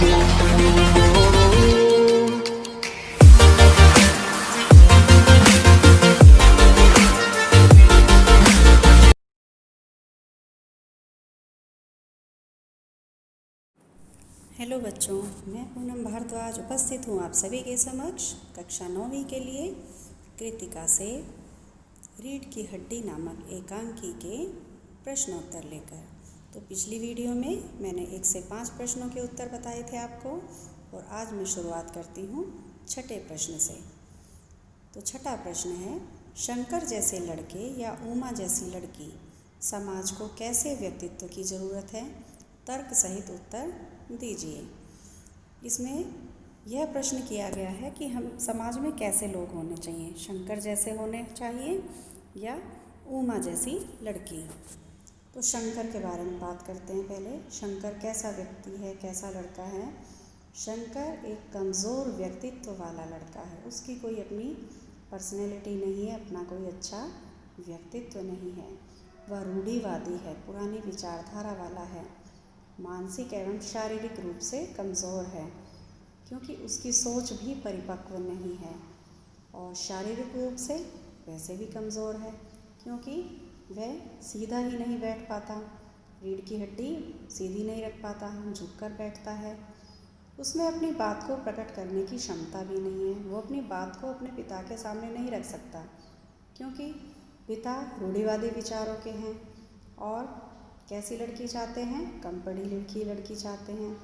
Hello बच्चों, मैं पूनम भारद्वाज उपस्थित हूँ आप सभी के समक्ष कक्षा 9वीं के लिए कृतिका से रीढ़ की हड्डी नामक एकांकी के प्रश्नोत्तर लेकर। तो पिछली वीडियो में मैंने 1 से 5 प्रश्नों के उत्तर बताए थे आपको और आज मैं शुरुआत करती हूँ छठे प्रश्न से। तो छठा प्रश्न है, शंकर जैसे लड़के या उमा जैसी लड़की समाज को कैसे व्यक्तित्व की ज़रूरत है? तर्क सहित उत्तर दीजिए। इसमें यह प्रश्न किया गया है कि हम समाज में कैसे लोग होने चाहिए, शंकर जैसे होने चाहिए या उमा जैसी लड़की। तो शंकर के बारे में बात करते हैं। पहले शंकर कैसा व्यक्ति है, कैसा लड़का है? शंकर एक कमज़ोर व्यक्तित्व वाला लड़का है। उसकी कोई अपनी पर्सनैलिटी नहीं है, अपना कोई अच्छा व्यक्तित्व नहीं है। वह रूढ़िवादी है, पुरानी विचारधारा वाला है, मानसिक एवं शारीरिक रूप से कमज़ोर है क्योंकि उसकी सोच भी परिपक्व नहीं है, और शारीरिक रूप से वैसे भी कमज़ोर है क्योंकि वह सीधा ही नहीं बैठ पाता, रीढ़ की हड्डी सीधी नहीं रख पाता, झुककर बैठता है। उसमें अपनी बात को प्रकट करने की क्षमता भी नहीं है। वो अपनी बात को अपने पिता के सामने नहीं रख सकता क्योंकि पिता रूढ़िवादी विचारों के हैं और कैसी लड़की चाहते हैं? कम पढ़ी लिखी लड़की चाहते हैं।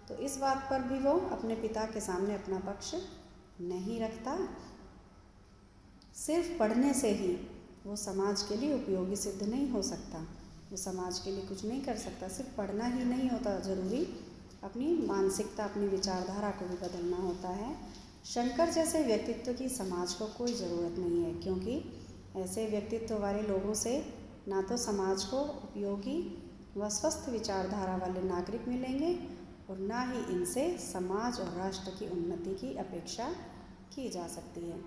तो इस बात पर भी वो अपने पिता के सामने अपना पक्ष नहीं रखता। सिर्फ पढ़ने से ही वो समाज के लिए उपयोगी सिद्ध नहीं हो सकता, वो समाज के लिए कुछ नहीं कर सकता। सिर्फ पढ़ना ही नहीं होता ज़रूरी, अपनी मानसिकता, अपनी विचारधारा को भी बदलना होता है। शंकर जैसे व्यक्तित्व की समाज को कोई ज़रूरत नहीं है क्योंकि ऐसे व्यक्तित्व वाले लोगों से ना तो समाज को उपयोगी व स्वस्थ विचारधारा वाले नागरिक मिलेंगे और ना ही इनसे समाज और राष्ट्र की उन्नति की अपेक्षा की जा सकती है।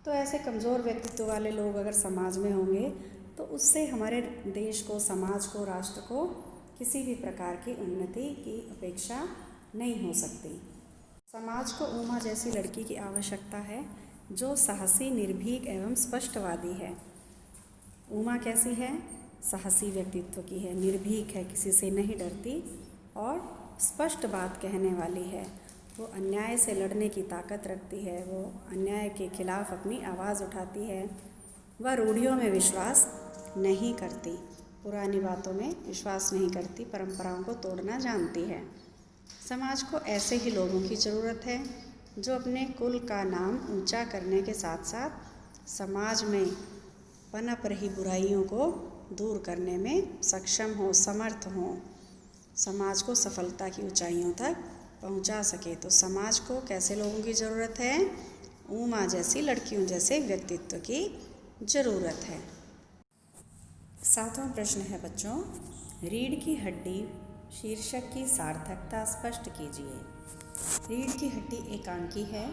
तो ऐसे कमज़ोर व्यक्तित्व वाले लोग अगर समाज में होंगे तो उससे हमारे देश को, समाज को, राष्ट्र को किसी भी प्रकार की उन्नति की अपेक्षा नहीं हो सकती। समाज को उमा जैसी लड़की की आवश्यकता है जो साहसी, निर्भीक एवं स्पष्टवादी है। उमा कैसी है? साहसी व्यक्तित्व की है, निर्भीक है, किसी से नहीं डरती और स्पष्ट बात कहने वाली है। वो अन्याय से लड़ने की ताकत रखती है, वो अन्याय के खिलाफ अपनी आवाज़ उठाती है। वह रूढ़ियों में विश्वास नहीं करती, पुरानी बातों में विश्वास नहीं करती, परंपराओं को तोड़ना जानती है। समाज को ऐसे ही लोगों की ज़रूरत है जो अपने कुल का नाम ऊंचा करने के साथ साथ समाज में पनप रही बुराइयों को दूर करने में सक्षम हो, समर्थ हो, समाज को सफलता की ऊंचाइयों तक पहुंचा सके। तो समाज को कैसे लोगों की ज़रूरत है? उमा जैसी लड़कियों जैसे व्यक्तित्व की ज़रूरत है। 7वां प्रश्न है बच्चों, रीढ़ की हड्डी शीर्षक की सार्थकता स्पष्ट कीजिए। रीढ़ की हड्डी एकांकी है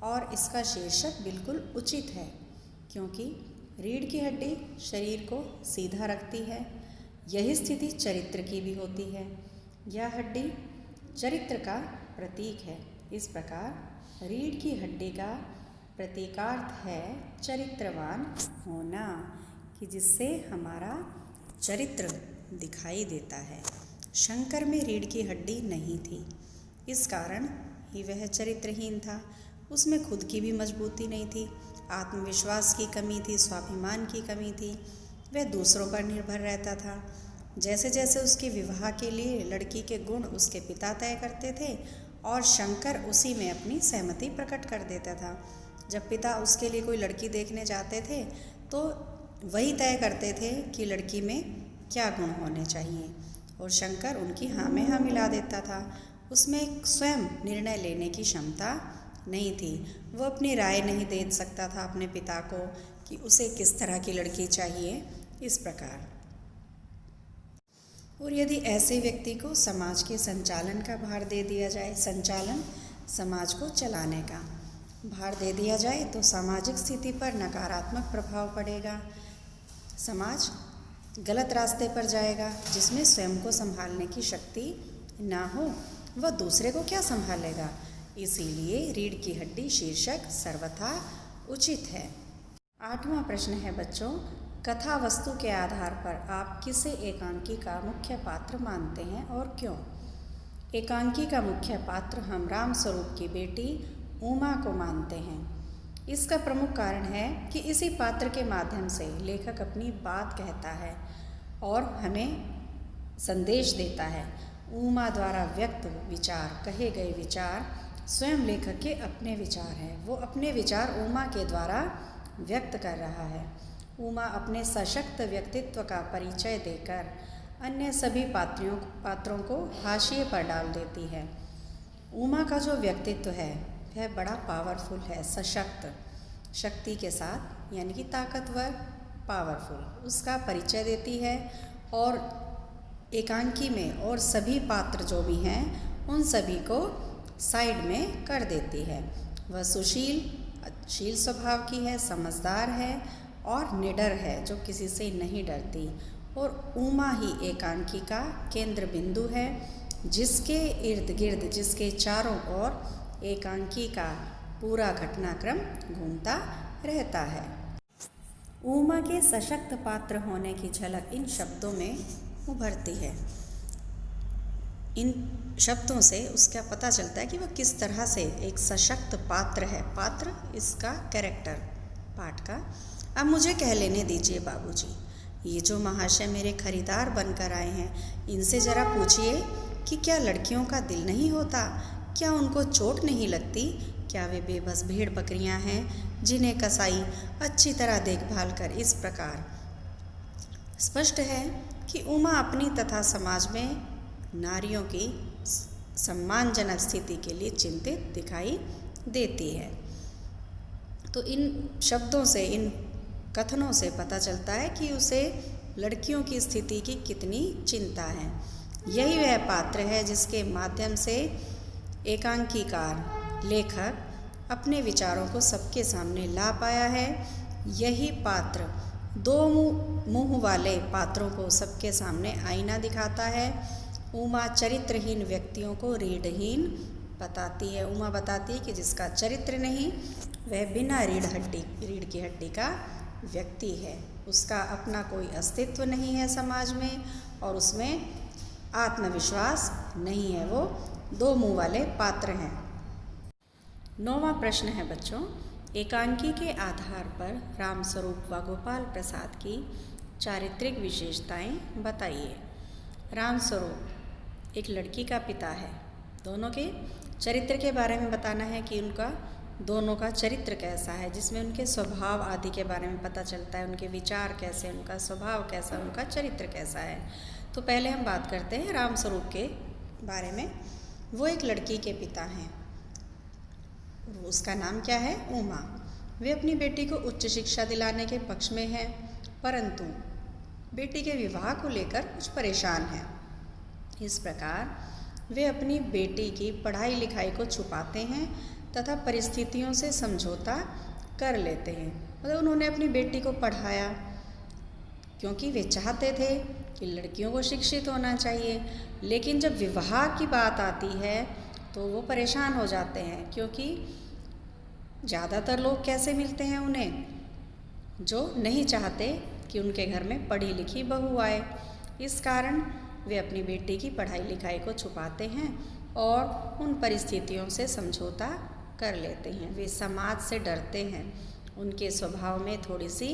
और इसका शीर्षक बिल्कुल उचित है क्योंकि रीढ़ की हड्डी शरीर को सीधा रखती है। यही स्थिति चरित्र की भी होती है। यह हड्डी चरित्र का प्रतीक है। इस प्रकार रीढ़ की हड्डी का प्रतीकार्थ है चरित्रवान होना, कि जिससे हमारा चरित्र दिखाई देता है। शंकर में रीढ़ की हड्डी नहीं थी, इस कारण ही वह चरित्रहीन था। उसमें खुद की भी मजबूती नहीं थी, आत्मविश्वास की कमी थी, स्वाभिमान की कमी थी। वह दूसरों पर निर्भर रहता था। जैसे जैसे उसके विवाह के लिए लड़की के गुण उसके पिता तय करते थे और शंकर उसी में अपनी सहमति प्रकट कर देता था। जब पिता उसके लिए कोई लड़की देखने जाते थे तो वही तय करते थे कि लड़की में क्या गुण होने चाहिए और शंकर उनकी हाँ में हाँ मिला देता था। उसमें स्वयं निर्णय लेने की क्षमता नहीं थी। वो अपनी राय नहीं दे सकता था अपने पिता को कि उसे किस तरह की लड़की चाहिए, इस प्रकार। और यदि ऐसे व्यक्ति को समाज के संचालन का भार दे दिया जाए, संचालन समाज को चलाने का भार दे दिया जाए तो सामाजिक स्थिति पर नकारात्मक प्रभाव पड़ेगा। समाज गलत रास्ते पर जाएगा जिसमें स्वयं को संभालने की शक्ति ना हो वह दूसरे को क्या संभालेगा। इसीलिए रीढ़ की हड्डी शीर्षक सर्वथा उचित है। 8वां प्रश्न है बच्चों, कथा वस्तु के आधार पर आप किसे एकांकी का मुख्य पात्र मानते हैं और क्यों। एकांकी का मुख्य पात्र हम रामस्वरूप की बेटी उमा को मानते हैं। इसका प्रमुख कारण है कि इसी पात्र के माध्यम से लेखक अपनी बात कहता है और हमें संदेश देता है। उमा द्वारा व्यक्त विचार, कहे गए विचार स्वयं लेखक के अपने विचार हैं। वो अपने विचार उमा के द्वारा व्यक्त कर रहा है। उमा अपने सशक्त व्यक्तित्व का परिचय देकर अन्य सभी पात्रों को हाशिए पर डाल देती है। उमा का जो व्यक्तित्व है वह बड़ा पावरफुल है, सशक्त, शक्ति के साथ यानी कि ताकतवर, पावरफुल, उसका परिचय देती है और एकांकी में और सभी पात्र जो भी हैं उन सभी को साइड में कर देती है। वह सुशील स्वभाव की है, समझदार है और निडर है, जो किसी से नहीं डरती। और उमा ही एकांकी का केंद्र बिंदु है, जिसके इर्द गिर्द, जिसके चारों ओर एकांकी का पूरा घटनाक्रम घूमता रहता है। उमा के सशक्त पात्र होने की झलक इन शब्दों में उभरती है। इन शब्दों से उसका पता चलता है कि वह किस तरह से एक सशक्त पात्र है। पात्र इसका कैरेक्टर पाठ का। अब मुझे कह लेने दीजिए बाबूजी, ये जो महाशय मेरे खरीदार बनकर आए हैं, इनसे ज़रा पूछिए कि क्या लड़कियों का दिल नहीं होता, क्या उनको चोट नहीं लगती, क्या वे बेबस भेड़ बकरियां हैं जिन्हें कसाई अच्छी तरह देखभाल कर इस प्रकार। स्पष्ट है कि उमा अपनी तथा समाज में नारियों की सम्मानजनक स्थिति के लिए चिंतित दिखाई देती है। तो इन शब्दों से, इन कथनों से पता चलता है कि उसे लड़कियों की स्थिति की कितनी चिंता है। यही वह पात्र है जिसके माध्यम से एकांकीकार लेखक अपने विचारों को सबके सामने ला पाया है। यही पात्र दो मुंह वाले पात्रों को सबके सामने आईना दिखाता है। उमा चरित्रहीन व्यक्तियों को रीढ़हीन बताती है। उमा बताती है कि जिसका चरित्र नहीं, वह बिना रीढ़ की हड्डी का व्यक्ति है, उसका अपना कोई अस्तित्व नहीं है समाज में और उसमें आत्मविश्वास नहीं है, वो दो मुंह वाले पात्र हैं। 9वां प्रश्न है बच्चों, एकांकी के आधार पर रामस्वरूप व गोपाल प्रसाद की चारित्रिक विशेषताएं बताइए। रामस्वरूप एक लड़की का पिता है। दोनों के चरित्र के बारे में बताना है कि उनका दोनों का चरित्र कैसा है, जिसमें उनके स्वभाव आदि के बारे में पता चलता है, उनके विचार कैसे, उनका स्वभाव कैसा, उनका चरित्र कैसा है। तो पहले हम बात करते हैं रामस्वरूप के बारे में। वो एक लड़की के पिता हैं। उसका नाम क्या है? उमा। वे अपनी बेटी को उच्च शिक्षा दिलाने के पक्ष में हैं, परंतु बेटी के विवाह को लेकर कुछ परेशान हैं। इस प्रकार वे अपनी बेटी की पढ़ाई लिखाई को छुपाते हैं तथा परिस्थितियों से समझौता कर लेते हैं। मतलब उन्होंने अपनी बेटी को पढ़ाया क्योंकि वे चाहते थे कि लड़कियों को शिक्षित होना चाहिए, लेकिन जब विवाह की बात आती है तो वो परेशान हो जाते हैं, क्योंकि ज़्यादातर लोग कैसे मिलते हैं उन्हें, जो नहीं चाहते कि उनके घर में पढ़ी लिखी बहू आए। इस कारण वे अपनी बेटी की पढ़ाई लिखाई को छुपाते हैं और उन परिस्थितियों से समझौता कर लेते हैं। वे समाज से डरते हैं। उनके स्वभाव में थोड़ी सी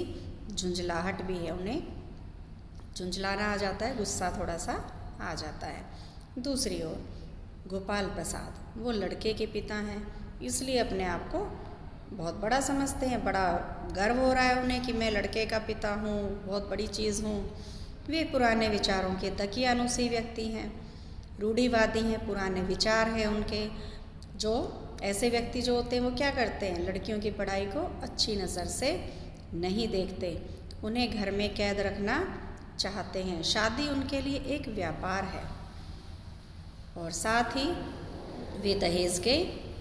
झुंझलाहट भी है, उन्हें झुंझलाना आ जाता है, गुस्सा थोड़ा सा आ जाता है। दूसरी ओर गोपाल प्रसाद वो लड़के के पिता हैं, इसलिए अपने आप को बहुत बड़ा समझते हैं, बड़ा गर्व हो रहा है उन्हें कि मैं लड़के का पिता हूँ, बहुत बड़ी चीज़ हूँ। वे पुराने विचारों के दकियानुसी व्यक्ति हैं, रूढ़िवादी हैं, पुराने विचार हैं उनके। जो ऐसे व्यक्ति जो होते हैं वो क्या करते हैं, लड़कियों की पढ़ाई को अच्छी नज़र से नहीं देखते, उन्हें घर में कैद रखना चाहते हैं। शादी उनके लिए एक व्यापार है और साथ ही वे दहेज के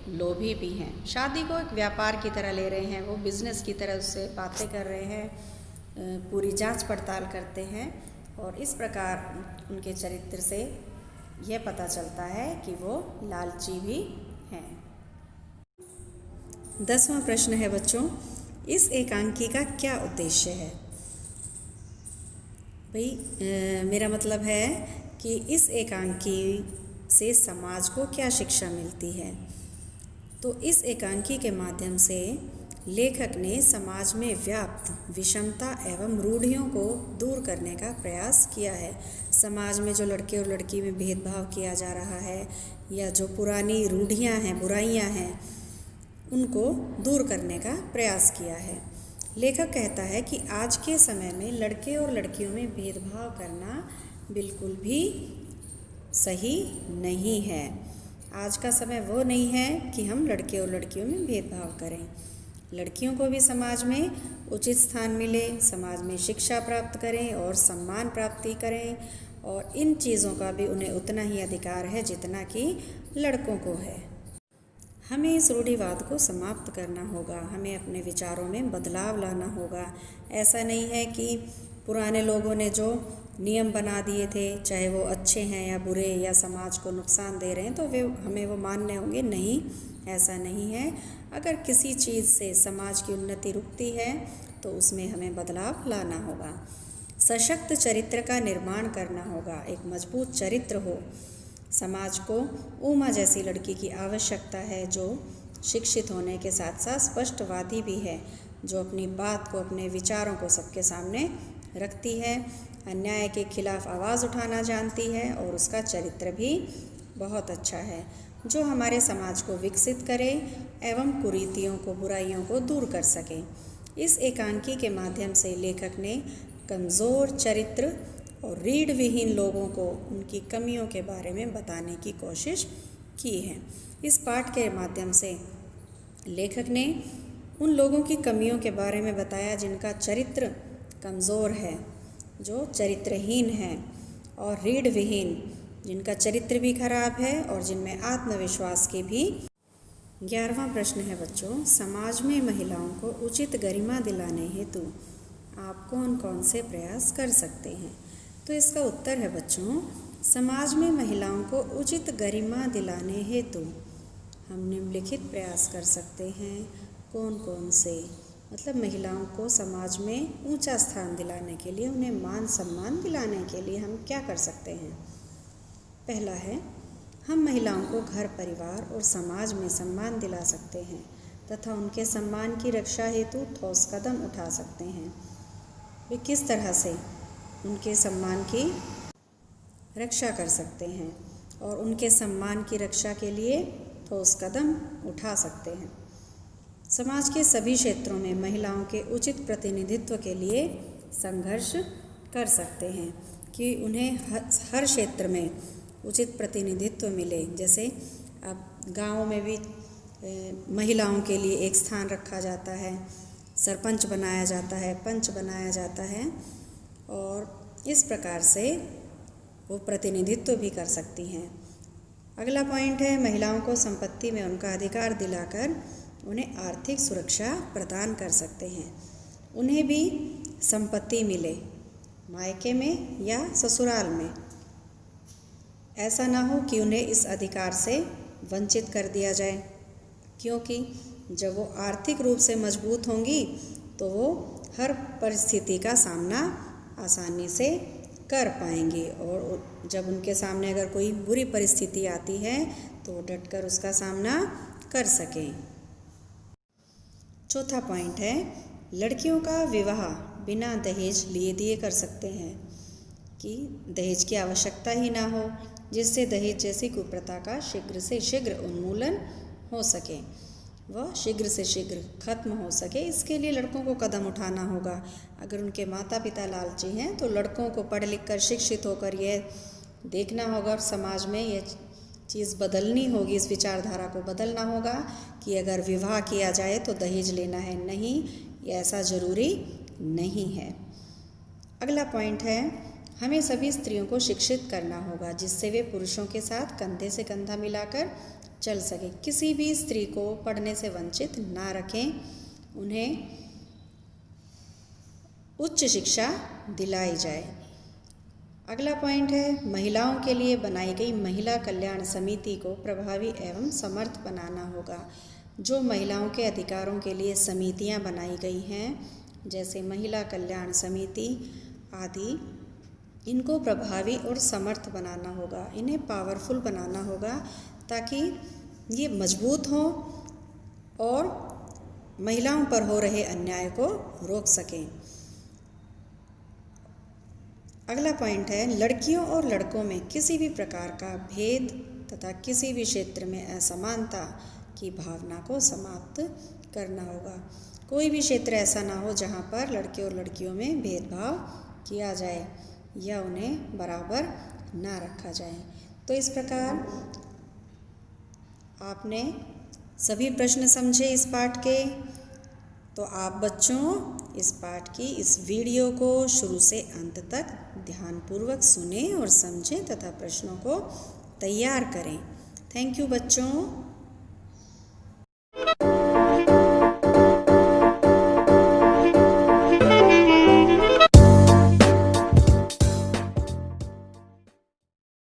लोभी भी हैं। शादी को एक व्यापार की तरह ले रहे हैं, वो बिज़नेस की तरह उससे बातें कर रहे हैं, पूरी जांच पड़ताल करते हैं और इस प्रकार उनके चरित्र से यह पता चलता है कि वो लालची भी हैं। 10वां प्रश्न है बच्चों, इस एकांकी का क्या उद्देश्य है? भाई मेरा मतलब है कि इस एकांकी से समाज को क्या शिक्षा मिलती है। तो इस एकांकी के माध्यम से लेखक ने समाज में व्याप्त विषमता एवं रूढ़ियों को दूर करने का प्रयास किया है। समाज में जो लड़के और लड़की में भेदभाव किया जा रहा है या जो पुरानी रूढ़ियां हैं, बुराइयां हैं, उनको दूर करने का प्रयास किया है। लेखक कहता है कि आज के समय में लड़के और लड़कियों में भेदभाव करना बिल्कुल भी सही नहीं है। आज का समय वो नहीं है कि हम लड़के और लड़कियों में भेदभाव करें। लड़कियों को भी समाज में उचित स्थान मिले, समाज में शिक्षा प्राप्त करें और सम्मान प्राप्ति करें, और इन चीज़ों का भी उन्हें उतना ही अधिकार है जितना कि लड़कों को है। हमें इस रूढ़िवाद को समाप्त करना होगा, हमें अपने विचारों में बदलाव लाना होगा। ऐसा नहीं है कि पुराने लोगों ने जो नियम बना दिए थे, चाहे वो अच्छे हैं या बुरे या समाज को नुकसान दे रहे हैं, तो वे हमें वो मानने होंगे। नहीं, ऐसा नहीं है। अगर किसी चीज़ से समाज की उन्नति रुकती है तो उसमें हमें बदलाव लाना होगा। सशक्त चरित्र का निर्माण करना होगा, एक मजबूत चरित्र हो। समाज को उमा जैसी लड़की की आवश्यकता है जो शिक्षित होने के साथ साथ स्पष्टवादी भी है, जो अपनी बात को, अपने विचारों को सबके सामने रखती है, अन्याय के खिलाफ आवाज़ उठाना जानती है और उसका चरित्र भी बहुत अच्छा है, जो हमारे समाज को विकसित करे एवं कुरीतियों को, बुराइयों को दूर कर सके। इस एकांकी के माध्यम से लेखक ने कमज़ोर चरित्र और रीढ़ विहीन लोगों को उनकी कमियों के बारे में बताने की कोशिश की है। इस पाठ के माध्यम से लेखक ने उन लोगों की कमियों के बारे में बताया जिनका चरित्र कमज़ोर है, जो चरित्रहीन है, और रीढ़ विहीन जिनका चरित्र भी खराब है और जिनमें आत्मविश्वास की भी। 11वां प्रश्न है बच्चों, समाज में महिलाओं को उचित गरिमा दिलाने हेतु आप कौन कौन से प्रयास कर सकते हैं? तो इसका उत्तर है बच्चों, समाज में महिलाओं को उचित गरिमा दिलाने हेतु हम निम्नलिखित प्रयास कर सकते हैं। कौन कौन से? मतलब महिलाओं को समाज में ऊंचा स्थान दिलाने के लिए, उन्हें मान सम्मान दिलाने के लिए हम क्या कर सकते हैं? पहला है, हम महिलाओं को घर, परिवार और समाज में सम्मान दिला सकते हैं तथा उनके सम्मान की रक्षा हेतु ठोस कदम उठा सकते हैं। वे किस तरह से उनके सम्मान की रक्षा कर सकते हैं और उनके सम्मान की रक्षा के लिए ठोस कदम उठा सकते हैं? समाज के सभी क्षेत्रों में महिलाओं के उचित प्रतिनिधित्व के लिए संघर्ष कर सकते हैं कि उन्हें हर क्षेत्र में उचित प्रतिनिधित्व मिले। जैसे अब गाँव में भी महिलाओं के लिए एक स्थान रखा जाता है, सरपंच बनाया जाता है, पंच बनाया जाता है, और इस प्रकार से वो प्रतिनिधित्व भी कर सकती हैं। अगला पॉइंट है, महिलाओं को संपत्ति में उनका अधिकार दिलाकर उन्हें आर्थिक सुरक्षा प्रदान कर सकते हैं। उन्हें भी संपत्ति मिले, मायके में या ससुराल में। ऐसा ना हो कि उन्हें इस अधिकार से वंचित कर दिया जाए, क्योंकि जब वो आर्थिक रूप से मजबूत होंगी तो वो हर परिस्थिति का सामना आसानी से कर पाएंगी, और जब उनके सामने अगर कोई बुरी परिस्थिति आती है तो वो डटकर उसका सामना कर सकें। चौथा पॉइंट है, लड़कियों का विवाह बिना दहेज लिए दिए कर सकते हैं, कि दहेज की आवश्यकता ही ना हो, जिससे दहेज जैसी कुप्रथा का शीघ्र से शीघ्र उन्मूलन हो सके, वह शीघ्र से शीघ्र खत्म हो सके। इसके लिए लड़कों को कदम उठाना होगा। अगर उनके माता पिता लालची हैं तो लड़कों को पढ़ लिख कर शिक्षित होकर यह देखना होगा और समाज में यह चीज़ बदलनी होगी, इस विचारधारा को बदलना होगा कि अगर विवाह किया जाए तो दहेज लेना है। नहीं, ये ऐसा ज़रूरी नहीं है। अगला पॉइंट है, हमें सभी स्त्रियों को शिक्षित करना होगा जिससे वे पुरुषों के साथ कंधे से कंधा मिलाकर चल सके। किसी भी स्त्री को पढ़ने से वंचित ना रखें, उन्हें उच्च शिक्षा दिलाई जाए। अगला पॉइंट है महिलाओं के लिए बनाई गई महिला कल्याण समिति को प्रभावी एवं समर्थ बनाना होगा। जो महिलाओं के अधिकारों के लिए समितियां बनाई गई हैं, जैसे महिला कल्याण समिति आदि, इनको प्रभावी और समर्थ बनाना होगा, इन्हें पावरफुल बनाना होगा ताकि ये मजबूत हों और महिलाओं पर हो रहे अन्याय को रोक सकें। अगला पॉइंट है लड़कियों और लड़कों में किसी भी प्रकार का भेद तथा किसी भी क्षेत्र में असमानता की भावना को समाप्त करना होगा। कोई भी क्षेत्र ऐसा ना हो जहाँ पर लड़के और लड़कियों में भेदभाव किया जाए या उन्हें बराबर ना रखा जाए। तो इस प्रकार आपने सभी प्रश्न समझे इस पाठ के। तो आप बच्चों इस पाठ की इस वीडियो को शुरू से अंत तक ध्यानपूर्वक सुनें और समझें तथा प्रश्नों को तैयार करें। थैंक यू बच्चों।